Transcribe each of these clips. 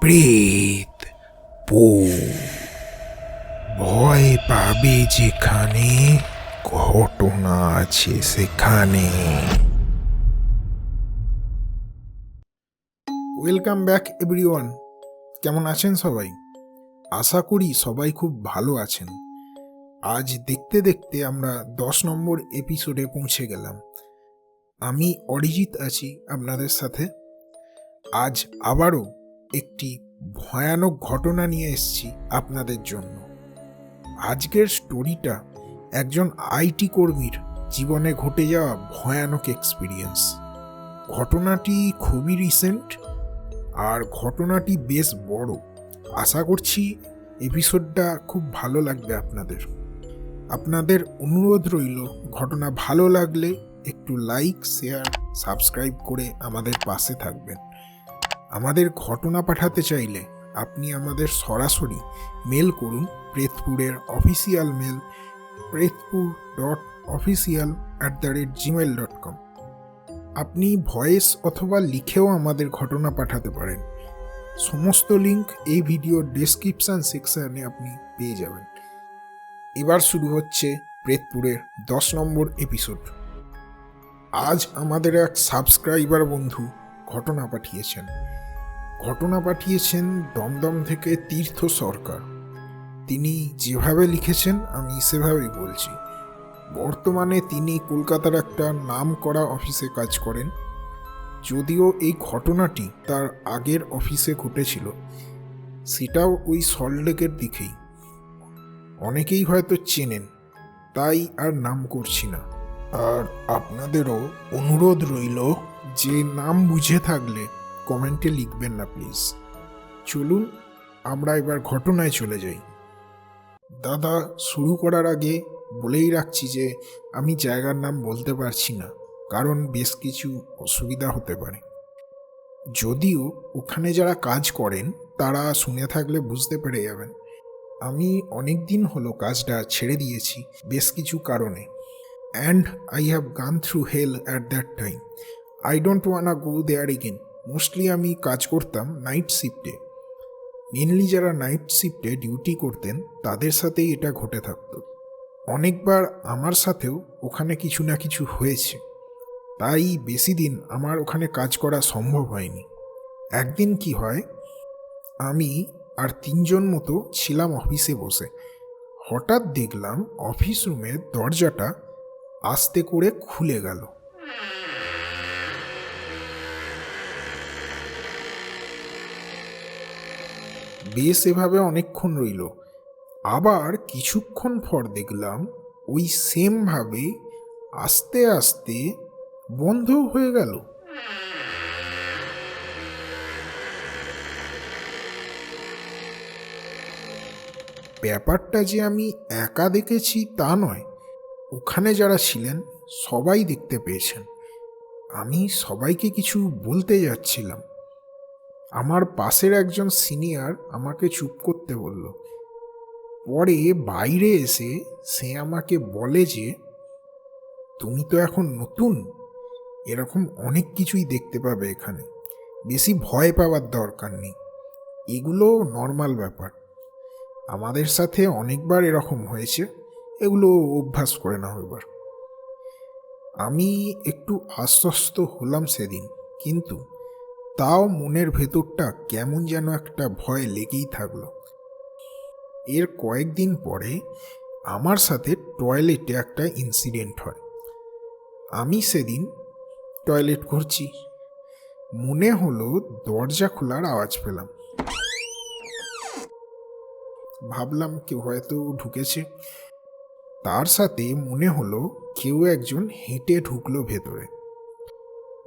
প্রেত পো ভয় পাবে যেখানে ঘটনা আছে সেখানে। Welcome back everyone. কেমন আছেন সবাই? আশা করি সবাই খুব ভালো আছেন। আজ দেখতে দেখতে আমরা 10 নম্বর এপিসোডে পৌঁছে গেলাম। আমি অরিজিৎ আছি আপনাদের সাথে। আজ আবারও একটি ভয়ানক ঘটনা নিয়ে এসেছি আপনাদের জন্য। আজকের স্টোরিটা একজন আইটি কর্মীর জীবনে ঘটে যাওয়া ভয়ানক এক্সপিরিয়েন্স। ঘটনাটি খুবই রিসেন্ট আর ঘটনাটি বেশ বড়। আশা করছি এপিসোডটা খুব ভালো লাগবে আপনাদের। আপনাদের অনুরোধ রইল, ঘটনা ভালো লাগলে একটু লাইক, শেয়ার, সাবস্ক্রাইব করে আমাদের পাশে থাকবেন। আমাদের ঘটনা পাঠাতে চাইলে আপনি আমাদের সরাসরি মেল করুন প্রেতপুরের অফিসিয়াল মেল prethpur.official@gmail.com। আপনি ভয়েস অথবা লিখেও আমাদের ঘটনা পাঠাতে পারেন। সমস্ত লিঙ্ক এই ভিডিওর ডেসক্রিপশন সেকশনে আপনি পেয়ে যাবেন। এবার শুরু হচ্ছে প্রেতপুরের 10 নম্বর এপিসোড। আজ আমাদের এক সাবস্ক্রাইবার বন্ধু ঘটনা পাঠিয়েছেন দমদম থেকে তীর্থ সরকার। তিনি যেভাবে লিখেছেন আমি সেভাবেই বলছি। বর্তমানে তিনি কলকাতার একটা নামকরা অফিসে কাজ করেন। যদিও এই ঘটনাটি তার আগের অফিসে ঘটেছিল, সেটাও ওই সল্টলেকের দিকেই। অনেকেই হয়তো চেনেন, তাই আর নাম করছি না। আর আপনাদেরও অনুরোধ রইল যে নাম বুঝে থাকলে কমেন্টে লিখবেন না প্লিজ। চলুন আমরা এবার ঘটনায় চলে যাই। দাদা, শুরু করার আগে বলেই রাখছি যে আমি জায়গার নাম বলতে পারছি না, কারণ বেশ কিছু অসুবিধা হতে পারে। যদিও ওখানে যারা কাজ করেন তারা শুনে থাকলে বুঝতে পেরে যাবেন। আমি অনেক দিন হলো কাজটা ছেড়ে দিয়েছি বেশ কিছু কারণে। And I have gone through hell at that time. I don't wanna go there again. Mostly আমি কাজ করতাম নাইট শিফটে। মেনলি যারা নাইট শিফটে ডিউটি করতেন তাদের সাথেই এটা ঘটে থাকতো। অনেকবার আমার সাথেও ওখানে কিছু না কিছু হয়েছে, তাই বেশি দিন আমার ওখানে কাজ করা সম্ভব হয়নি। একদিন কি হয়, আমি আর 3জন মতো ছিলাম অফিসে বসে। হঠাৎ দেখলাম অফিস রুমের দরজাটা আস্তে করে খুলে গেল। বেশ এভাবে অনেকক্ষণ রইল। আবার কিছুক্ষণ পর দেখলাম ওই সেমভাবে আস্তে আস্তে বন্ধ হয়ে গেল। ব্যাপারটা যে আমি একা দেখেছি তা নয়, ওখানে যারা ছিলেন সবাই দেখতে পেয়েছেন। আমি সবাইকে কিছু বলতে যাচ্ছিলাম। আমার পাশের একজন সিনিয়র আমাকে চুপ করতে বলল। পরে বাইরে এসে সে আমাকে বলে যে, তুমি তো এখন নতুন, এরকম অনেক কিছুই দেখতে পাবে এখানে, বেশি ভয় পাওয়ার দরকার নেই, এগুলো নর্মাল ব্যাপার। আমাদের সাথে অনেকবার এরকম হয়েছে, এগুলো অভ্যাস করে নাও এবার। আমি একটু আশ্বস্ত হলাম সেদিন, কিন্তু তাও মনের ভেতরটা কেমন যেন একটা ভয় লেগেই থাকলো। এর কয়েকদিন পরে আমার সাথে টয়লেটে একটা ইনসিডেন্ট হয়। আমি সেদিন টয়লেট করছি, মনে হলো দরজা খোলার আওয়াজ পেলাম। ভাবলাম কেউ হয়তো ঢুকেছে। তার সাথে মনে হলো কেউ একজন হেঁটে ঢুকলো ভেতরে।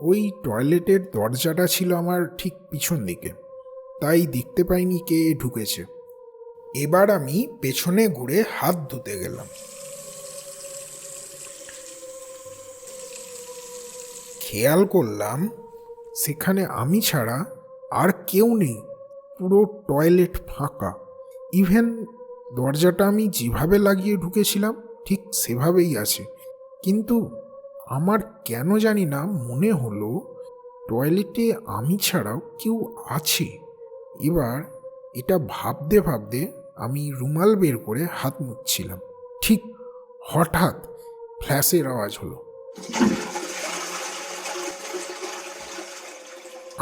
ওই টয়লেটের দরজাটা ছিল আমার ঠিক পিছন দিকে, তাই দেখতে পাইনি কে ঢুকেছে। এবার আমি পেছনে ঘুরে হাত ধুতে গেলাম। খেয়াল করলাম সেখানে আমি ছাড়া আর কেউ নেই, পুরো টয়লেট ফাঁকা। ইভেন দরজাটা আমি যেভাবে লাগিয়ে ঢুকেছিলাম ঠিক সেভাবেই আছে। কিন্তু আমার কেন জানি না মনে হলো টয়লেটে আমি ছাড়াও কেউ আছে। এবার এটা ভাবতে ভাবতে আমি রুমাল বের করে হাত মুছছিলাম, ঠিক হঠাৎ ফ্ল্যাশের আওয়াজ হলো।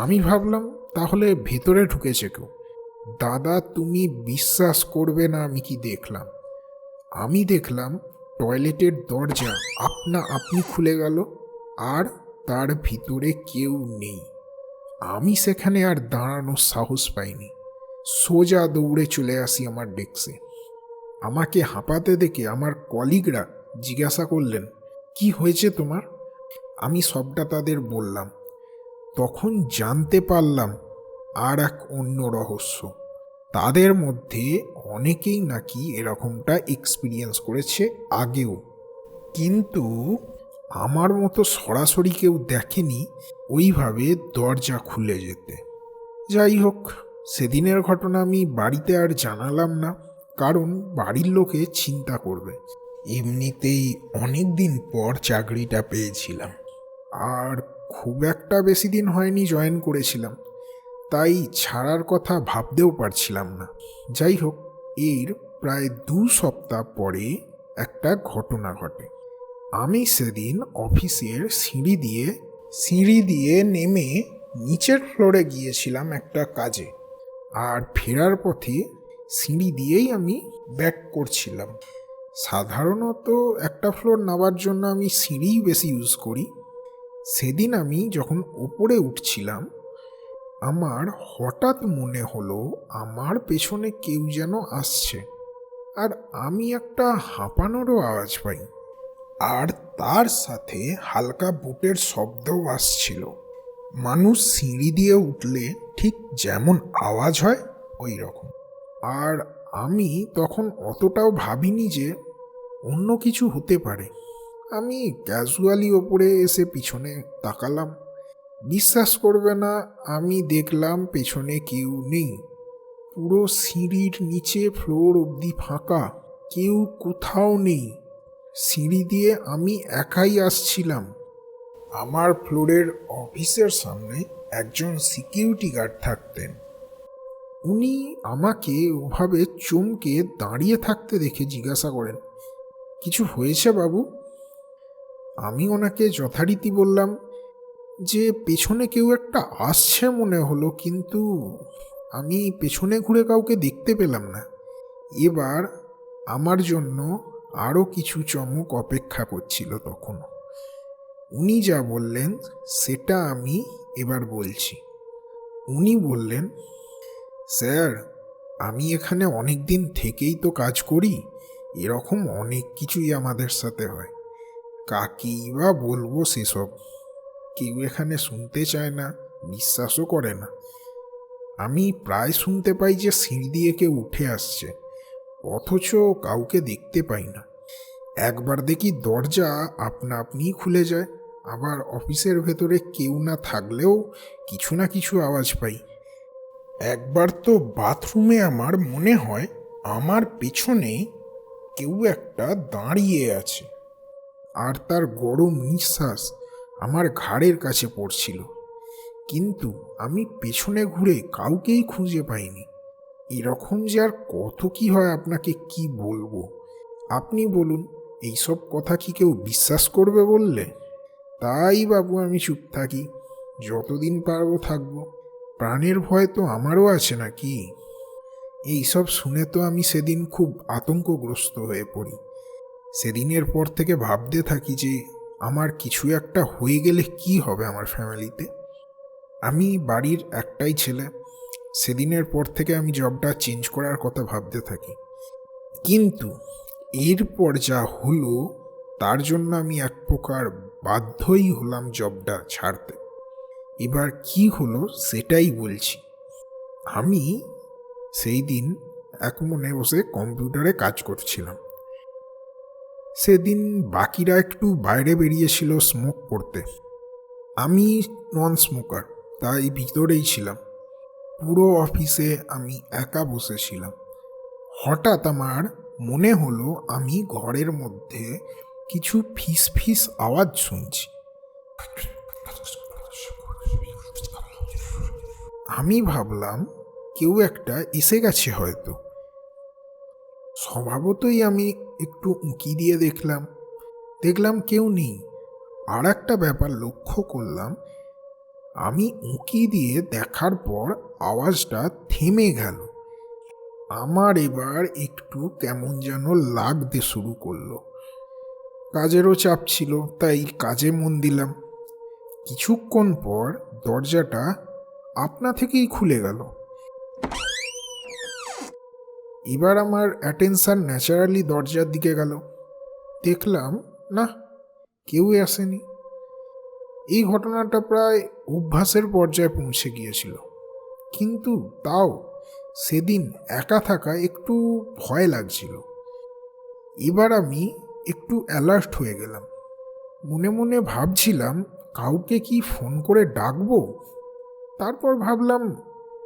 আমি ভাবলাম তাহলে ভেতরে ঢুকেছে কেউ। দাদা, তুমি বিশ্বাস করবে না আমি কি দেখলাম। আমি দেখলাম টয়লেটের দরজা আপনা আপনি খুলে গেল, আর তার ভিতরে কেউ নেই। আমি সেখানে আর দাঁড়ানোর সাহস পাইনি, সোজা দৌড়ে চলে আসি আমার ডেস্কে। আমাকে হাঁপাতে দেখে আমার কলিগরা জিজ্ঞাসা করলেন, কি হয়েছে তোমার? আমি সবটা তাদের বললাম। তখন জানতে পারলাম আর এক অন্য রহস্য। তাদের মধ্যে অনেকেই নাকি এরকমটা এক্সপিরিয়েন্স করেছে আগেও, কিন্তু আমার মতো সরাসরি কেউ দেখেনি ওইভাবে দরজা খুলে যেতে। যাই হোক, সেদিনের ঘটনা আমি বাড়িতে আর জানালাম না, কারণ বাড়ির লোকে চিন্তা করবে। এমনিতেই অনেক দিন পর চাকরিটা পেয়েছিলাম, আর খুব একটা বেশি দিন হয়নি জয়েন করেছিলাম, তাই ছাড়ার কথা ভাবতেও পারছিলাম না। যাই হোক, এর প্রায় 2 সপ্তাহ পরে একটা ঘটনা ঘটে। আমি সেদিন অফিসের সিঁড়ি দিয়ে নেমে নিচের ফ্লোরে গিয়েছিলাম একটা কাজে, আর ফেরার পথে সিঁড়ি দিয়েই আমি ব্যাক করছিলাম। সাধারণত একটা ফ্লোর নামার জন্য আমি সিঁড়িই বেশি ইউজ করি। সেদিন আমি যখন ওপরে উঠছিলাম, আমার হঠাৎ মনে হলো আমার পেছনে কেউ যেন আসছে, আর আমি একটা হাঁপানোরও আওয়াজ পাই, আর তার সাথে হালকা বুটের শব্দও আসছিল। মানুষ সিঁড়ি দিয়ে উঠলে ঠিক যেমন আওয়াজ হয় ওই রকম। আর আমি তখন অতটাও ভাবিনি যে অন্য কিছু হতে পারে। আমি ক্যাজুয়ালি ওপরে এসে পিছনে তাকালাম। বিশ্বাস করবে না, আমি দেখলাম পেছনে কেউ নেই। পুরো সিঁড়ির নিচে ফ্লোর অবধি ফাঁকা, কেউ কোথাও নেই। সিঁড়ি দিয়ে আমি একাই আসছিলাম। আমার ফ্লোরের অফিসের সামনে একজন সিকিউরিটি গার্ড থাকতেন। উনি আমাকে ওভাবে চমকে দাঁড়িয়ে থাকতে দেখে জিজ্ঞাসা করেন, কিছু হয়েছে বাবু? আমি ওনাকে যথারীতি বললাম যে পেছনে কেউ একটা আসছে মনে হলো, কিন্তু আমি পেছনে ঘুরে কাউকে দেখতে পেলাম না। এবার আমার জন্য আরও কিছু চমক অপেক্ষা করছিল তখন। উনি যা বললেন সেটা আমি এবার বলছি। উনি বললেন, স্যার, আমি এখানে অনেক দিন থেকেই তো কাজ করি, এরকম অনেক কিছুই আমাদের সাথে হয়। কাকেই বা বলবো সেসব? কেউ এখানে শুনতে চায় না, বিশ্বাসও করে না। আমি প্রায় শুনতে পাই যে সিঁড়ি দিয়ে কেউ উঠে আসছে, অথচ কাউকে দেখতে পাই না। একবার দেখি দরজা আপনা আপনিই খুলে যায়, আবার অফিসের ভেতরে কেউ না থাকলেও কিছু না কিছু আওয়াজ পাই। একবার তো বাথরুমে আমার মনে হয় আমার পেছনে কেউ একটা দাঁড়িয়ে আছে, আর তার গরম নিঃশ্বাস আমার ঘাড়ের কাছে পড়ছিল, কিন্তু আমি পেছনে ঘুরে কাউকেই খুঁজে পাইনি। এরকম যে আর কত কি হয় আপনাকে কি বলবো। আপনি বলুন, এইসব কথা কি কেউ বিশ্বাস করবে বললে? তাই বাবু আমি চুপ থাকি, যতদিন পারবো থাকবো। প্রাণের ভয় তো আমারও আছে নাকি? এইসব শুনে তো আমি সেদিন খুব আতঙ্কগ্রস্ত হয়ে পড়ি। সেদিনের পর থেকে ভাবতে থাকি যে আমার কিছু একটা হয়ে গেলে কি হবে আমার ফ্যামিলিতে। আমি বাড়ির একটাই ছেলে। সেদিনের পর থেকে আমি জবটা চেঞ্জ করার কথা ভাবতে থাকি, কিন্তু এরপর যা হলো তার জন্য আমি এক প্রকার বাধ্যই হলাম জবটা ছাড়তে। এবার কি হলো সেটাই বলছি। আমি সেই দিন এক মনে বসে কম্পিউটারে কাজ করছিলাম। সেদিন বাকিরা একটু বাইরে বেরিয়েছিল স্মোক করতে। আমি নন স্মোকার, তাই ভিতরেই ছিলাম। পুরো অফিসে আমি একা বসেছিলাম। হঠাৎ আমার মনে হলো আমি ঘরের মধ্যে কিছু ফিস ফিস আওয়াজ শুনছি। আমি ভাবলাম কেউ একটা এসে গেছে হয়তো। স্বভাবতই আমি একটু উঁকি দিয়ে দেখলাম কেউ নেই। আর একটা ব্যাপার লক্ষ্য করলাম, আমি উঁকি দিয়ে দেখার পর আওয়াজটা থেমে গেল। আমার এবার একটু কেমন যেন লাগতে শুরু করলো। কাজেরও চাপ ছিল, তাই কাজে মন দিলাম। কিছুক্ষণ পর দরজাটা আপনা থেকেই খুলে গেল। এবার আমার অ্যাটেনশন ন্যাচারালি দরজার দিকে গেল। দেখলাম না, কেউই আসেনি। এই ঘটনাটা প্রায় অভ্যাসের পর্যায়ে পৌঁছে গিয়েছিল, কিন্তু তাও সেদিন একা থাকা একটু ভয় লাগছিল। এবার আমি একটু অ্যালার্ট হয়ে গেলাম। মনে মনে ভাবছিলাম কাউকে কি ফোন করে ডাকবো। তারপর ভাবলাম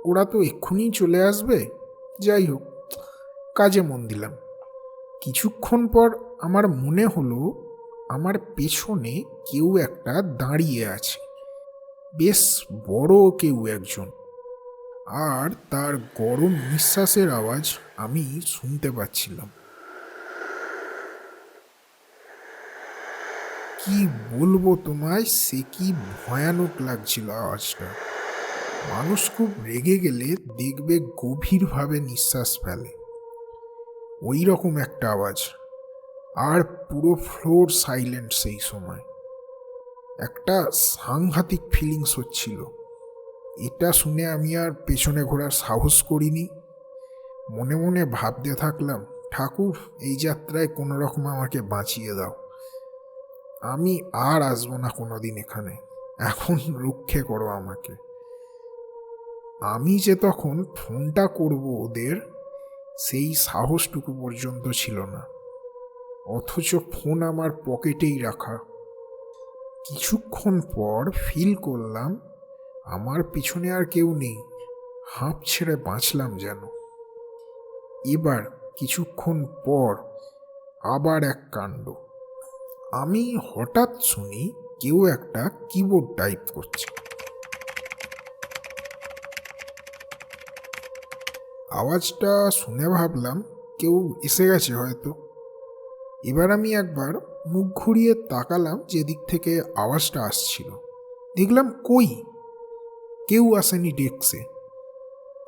ওরা তো এক্ষুনি চলে আসবে। যাই হোক, কাজে মন দিলাম। কিছুক্ষণ পর আমার মনে হলো আমার পেছনে কেউ একটা দাঁড়িয়ে আছে, বেশ বড় কেউ একজন। আর তার গরম নিঃশ্বাসের আওয়াজ আমি শুনতে পাচ্ছিলাম। কি বলবো তোমায়, সে কি ভয়ানক লাগছিল আওয়াজটা। মানুষ খুব রেগে গেলে দেখবে গভীরভাবে নিঃশ্বাস ফেলে, ওই রকম একটা আওয়াজ। আর পুরো ফ্লোর সাইলেন্ট সেই সময়। একটা সাংঘাতিক ফিলিংস হচ্ছিল। এটা শুনে আমি আর পেছনে ঘোরার সাহস করিনি। মনে মনে ভাবতে থাকলাম, ঠাকুর এই যাত্রায় কোনো রকম আমাকে বাঁচিয়ে দাও। আমি আর আসবো না কোনোদিন এখানে, এখন রক্ষে করো আমাকে। আমি যে তখন ফোনটা করব ওদের, সেই সাহসটুকু পর্যন্ত ছিল না। অথচ ফোন আমার পকেটেই রাখা। কিছুক্ষণ পর ফিল করলাম আমার পিছনে আর কেউ নেই। হাঁপ ছেড়ে বাঁচলাম যেন। এবার কিছুক্ষণ পর আবার এক কাণ্ড। আমি হঠাৎ শুনি কেউ একটা কিবোর্ড টাইপ করছে। আওয়াজটা শুনে ভাবলাম কেউ এসে গেছে হয়তো। এবার আমি একবার মুখ ঘুরিয়ে তাকালাম যেদিক থেকে আওয়াজটা আসছিল। দেখলাম কই, কেউ আসেনি ডেস্কে।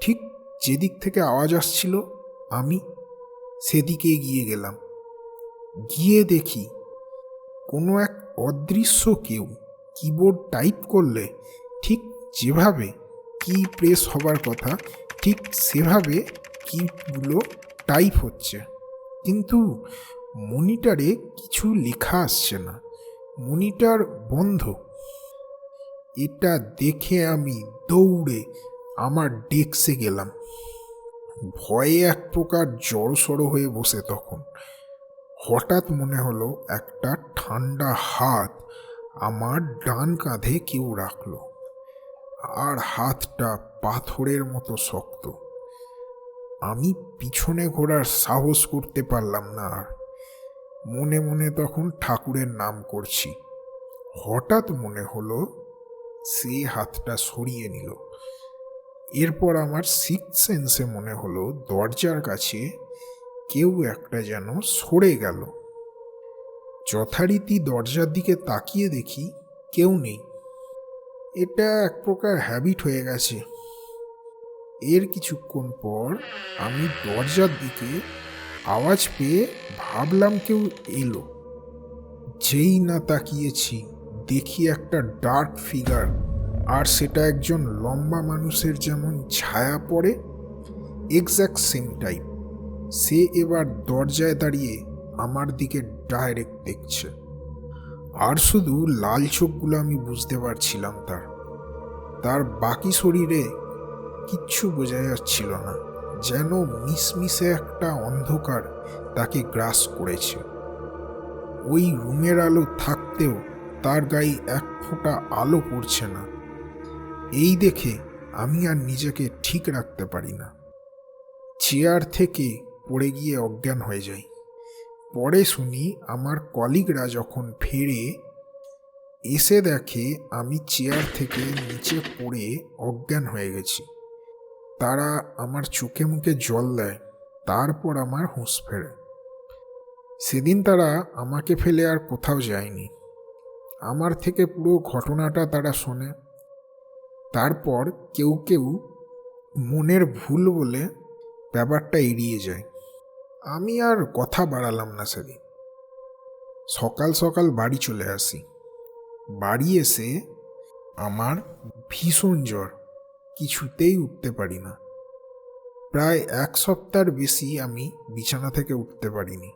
ঠিক যেদিক থেকে আওয়াজ আসছিল আমি সেদিকে গিয়ে গেলাম। গিয়ে দেখি কোনো এক অদৃশ্য কেউ কিবোর্ড টাইপ করলে ঠিক যেভাবে কি প্রেস হবার কথা ঠিক সেভাবে কিগুলো টাইপ হচ্ছে, কিন্তু মনিটরে কিছু লেখা আসছে না। মনিটর বন্ধ। এটা দেখে আমি দৌড়ে আমার ডেস্কে গেলাম। ভয়ে এক প্রকার জড়সড় হয়ে বসে তখন হঠাৎ মনে হলো একটা ঠান্ডা হাত আমার ডান কাঁধে কেউ রাখলো, আর হাতটা পাথরের মতো শক্ত। আমি পিছনে ঘোরার সাহস করতে পারলাম না আর। মনে মনে তখন ঠাকুরের নাম করছি। হঠাৎ মনে হলো সে হাতটা সরিয়ে নিল। এরপর আমার সিক্স সেন্সে মনে হলো দরজার কাছে কেউ একটা যেন সরে গেল। যথারীতি দরজার দিকে তাকিয়ে দেখি কেউ নেই। এটা এক প্রকার হ্যাবিট হয়ে গেছে। এর কিছুক্ষণ পর আমি দরজার দিকে আওয়াজ পেয়ে ভাবলাম কেউ এলো। যেই না তাকিয়েছি দেখি একটা ডার্ক ফিগার, আর সেটা একজন লম্বা মানুষের যেমন ছায়া পড়ে এক্স্যাক্ট সেম টাইপ। সে এবার দরজায় দাঁড়িয়ে আমার দিকে ডাইরেক্ট দেখছে। আর শুধু লাল চোখগুলো আমি বুঝতে পারছিলাম তার বাকি শরীরে কিচ্ছু বোঝা যাচ্ছিল না। যেন মিশমিশে একটা অন্ধকার তাকে গ্রাস করেছে। ওই রুমের আলো থাকতেও তার গায়ে এক ফোঁটা আলো পড়ছে না। এই দেখে আমি আর নিজেকে ঠিক রাখতে পারি না। চেয়ার থেকে পড়ে গিয়ে অজ্ঞান হয়ে যাই। পরে শুনি আমার কলিগরা যখন ফেরে এসে দেখে আমি চেয়ার থেকে নিচে পড়ে অজ্ঞান হয়ে গেছি। তারা আমার চোখে মুখে জল দেয়, তারপর আমার হুঁশ ফেরে। সেদিন তারা আমাকে ফেলে আর কোথাও যায়নি। আমার থেকে পুরো ঘটনাটা তারা শোনে। তারপর কেউ কেউ মনের ভুল বলে ব্যাপারটা এড়িয়ে যায়। আমি আর কথা বাড়ালাম না সেদিন। সকাল সকাল বাড়ি চলে আসি। বাড়ি এসে আমার ভীষণ জ্বর, কিছুতেই উঠতে পারি না। প্রায় 1 সপ্তাহের বেশি আমি বিছানা থেকে উঠতে পারিনি,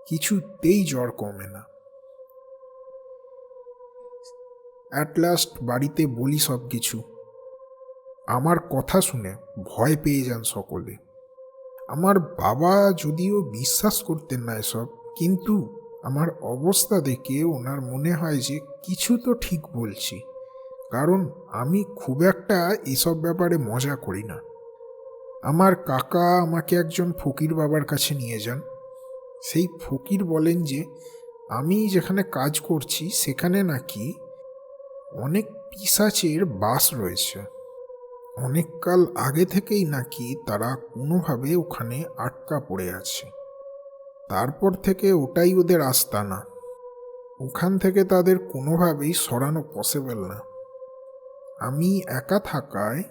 কিছুতেই জ্বর কমে না। অ্যাট লাস্ট বাড়িতে বলি সব কিছু। আমার কথা শুনে ভয় পেয়ে যান সকলে। আমার বাবা যদিও বিশ্বাস করতেন না এসব, কিন্তু আমার অবস্থা দেখে ওনার মনে হয় যে কিছু তো ঠিক বলছি, কারণ আমি খুব একটা এসব ব্যাপারে মজা করি না। আমার কাকা আমাকে একজন ফকির বাবার কাছে নিয়ে যান। সেই ফকির বলেন যে আমি যেখানে কাজ করছি সেখানে নাকি অনেক পিশাচের বাস রয়েছে। অনেক কাল আগে থেকেই নাকি তারা কোনোভাবে ওখানে আটকা পড়ে আছে। তারপর থেকে ওটাই ওদের আস্তানা। ওখান থেকে তাদের কোনোভাবেই সরানো পসিবল না। আমি একা থাকায়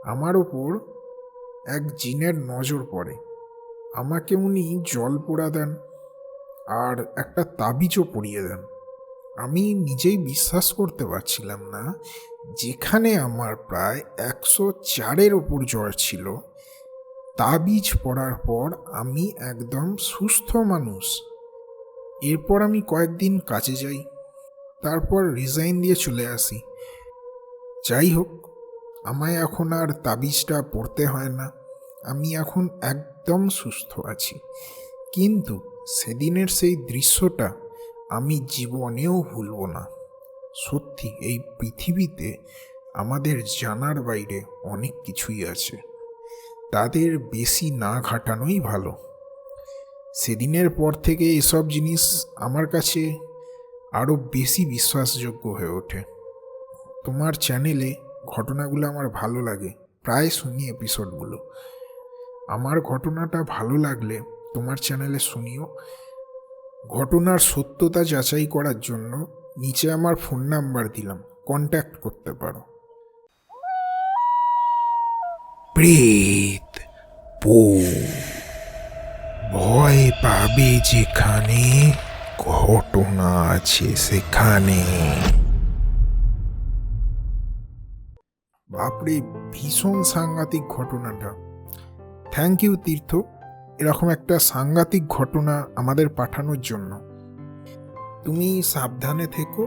আমার ওপর এক জিনের নজর পড়ে। আমাকে উনি জল পোড়া দেন আর একটা তাবিজও পরিয়ে দেন। আমি নিজেই বিশ্বাস করতে পারছিলাম না, যেখানে আমার প্রায় 104-এর ওপর জ্বর ছিল, তাবিজ পড়ার পর আমি একদম সুস্থ মানুষ। এরপর আমি কয়েকদিন কাজে যাই, তারপর রিজাইন দিয়ে চলে আসি। যাই হোক, আমায় এখন আর তাবিজটা পড়তে হয় না। আমি এখন একদম সুস্থ আছি। কিন্তু সেদিনের সেই দৃশ্যটা আমি জীবনেও ভুলব না। সত্যি এই পৃথিবীতে আমাদের জানার বাইরে অনেক কিছুই আছে, তাদের বেশি না ঘাটানোই ভালো। সেদিনের পর থেকে এসব জিনিস আমার কাছে আরও বেশি বিশ্বাসযোগ্য হয়ে ওঠে। তোমার চ্যানেলে ঘটনাগুলো আমার ভালো লাগে, প্রায় শুনি এপিসোডগুলো। আমার ঘটনাটা ভালো লাগলে তোমার চ্যানেলে শুনিও। ঘটনার সত্যতা যাচাই করার জন্য নিচে আমার ফোন নাম্বার দিলাম, কন্ট্যাক্ট করতে পারো। প্রেত ভয় পাবে যেখানে ঘটনা আছে সেখানে। বাপরে, ভীষণ সাংঘাতিক ঘটনাটা। থ্যাংক ইউ তীর্থ, এরকম একটা সাংঘাতিক ঘটনা আমাদের পাঠানোর জন্য। তুমি সাবধানে থেকো,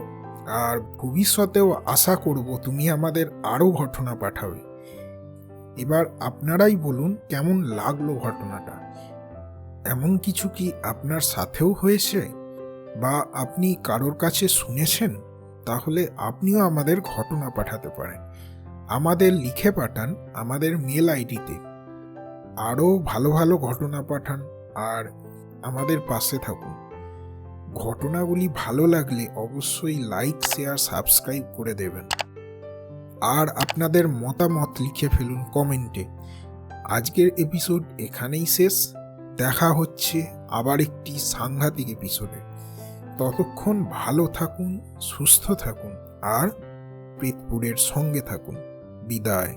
আর ভবিষ্যতেও আশা করব তুমি আমাদের আরও ঘটনা পাঠাবে। এবার আপনারাই বলুন কেমন লাগলো ঘটনাটা। এমন কিছু কি আপনার সাথেও হয়েছে বা আপনি কারোর কাছে শুনেছেন? তাহলে আপনিও আমাদের ঘটনা পাঠাতে পারেন। আমাদের লিখে পাঠান আমাদের মেল আইডিতে। আরও ভালো ভালো ঘটনা পাঠান আর আমাদের পাশে থাকুন। ঘটনাগুলি ভালো লাগলে অবশ্যই লাইক, শেয়ার, সাবস্ক্রাইব করে দেবেন। আর আপনাদের মতামত লিখে ফেলুন কমেন্টে। আজকের এপিসোড এখানেই শেষ। দেখা হচ্ছে আবার একটি সাংঘাতিক এপিসোডে। ততক্ষণ ভালো থাকুন, সুস্থ থাকুন আর প্রেতপুরের সঙ্গে থাকুন। বিদায়।